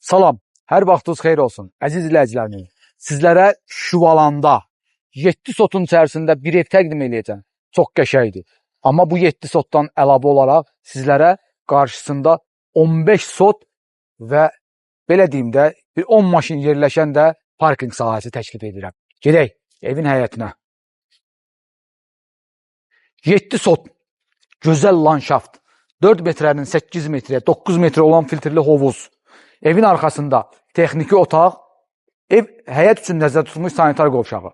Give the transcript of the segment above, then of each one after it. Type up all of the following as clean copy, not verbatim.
Salam, hər vaxtınız xeyir olsun. Əziz izləyicilərimiz, sizlərə Şuvalanda 7 sotun içərisində bir ev təqdim edəcəm. Çox qəşəngdir. Amma bu 7 sotdan əlavə olaraq sizlərə qarşısında 15 sot və belə deyim də bir 10 maşın yerləşən də parking sahəsi təklif edirəm. Gedək evin həyətinə. 7 sot, gözəl landşaft, 4 metrənin 8 metrə, 9 metrə olan filtrli hovuz. Evin arxasında texniki otaq, ev həyət üçün nəzərdə tutulmuş sanitar qovşağı.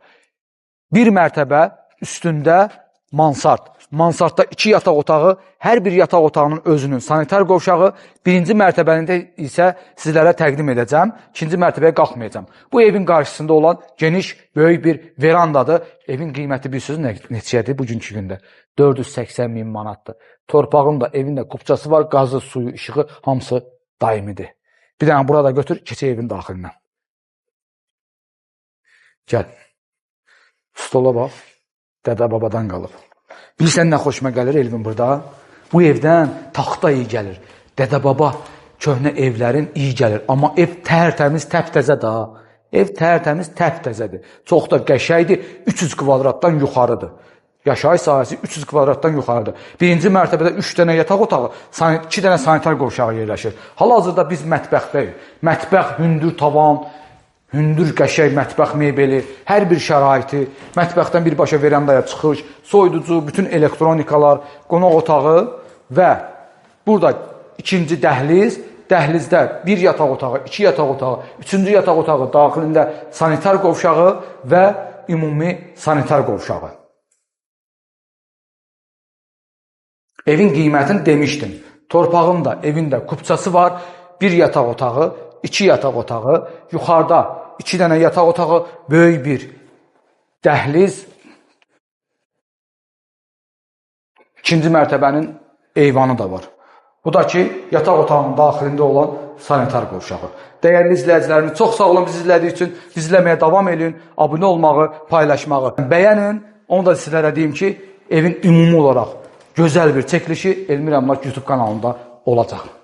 Bir mərtəbə üstündə mansard. Mansardda 2 yataq otağı, hər bir yataq otağının özünün sanitar qovşağı, birinci mərtəbəsində isə sizlərə təqdim edəcəm, ikinci mərtəbəyə qalxmayacam. Bu evin qarşısında olan geniş, böyük bir verandadır. Evin qiyməti bir söz neçədir bugünkü gündə? 480 min manatdır. Torpağın da, evin də kupçası var, qazı, suyu, işığı hamısı daimidir. Bir dənə burada götür, keçək evin daxilindən. Gəl. Stola bax. Dədə babadan qalıb. Bilsən nə xoşuma gəlir Elvin burada? Bu evdən taxta iyi gəlir. Dədə baba köhnə evlərin iyi gəlir. Amma ev tərtəmiz, təptəzə da. Ev tərtəmiz, təptəzədir. Çox da qəşəkdir. 300 kvadratdan yuxarıdır. Yaşayış sahəsi 300 kvadratdan yuxarıdır. Birinci mərtəbədə 3 dənə yataq otağı, 2 dənə sanitar qovşağı yerləşir. Hal-hazırda biz mətbəxdəyik. Mətbəx, hündür tavan, hündür qəşəng mətbəx mebeli, hər bir şəraiti, mətbəxdən birbaşa verandaya çıxış, soyuducu, bütün elektronikalar, qonaq otağı və burada ikinci dəhliz, dəhlizdə bir yataq otağı, 2 yataq otağı, 3-cü yataq otağı daxilində sanitar qovşağı və ümumi sanitar qovşağı. Evin qiymətini demişdim. Torpağın da, evin də kupçası var. Bir yataq otağı, 2 yataq otağı, yuxarıda 2 dənə yataq otağı, böyük bir dəhliz. İkinci mərtəbənin eyvanı da var. Bu da ki, yataq otağının daxilində olan sanitar qovşağı. Dəyərli izləyicilərimiz, çox sağ olun bizi izlədiyi üçün. Bizi izləməyə davam edin, abunə olmağı, paylaşmağı. Bəyənin, onu da sizlərə deyim ki, evin ümumi olaraq gözəl bir çəkilişi Elmir Əmlak YouTube kanalında olacaq.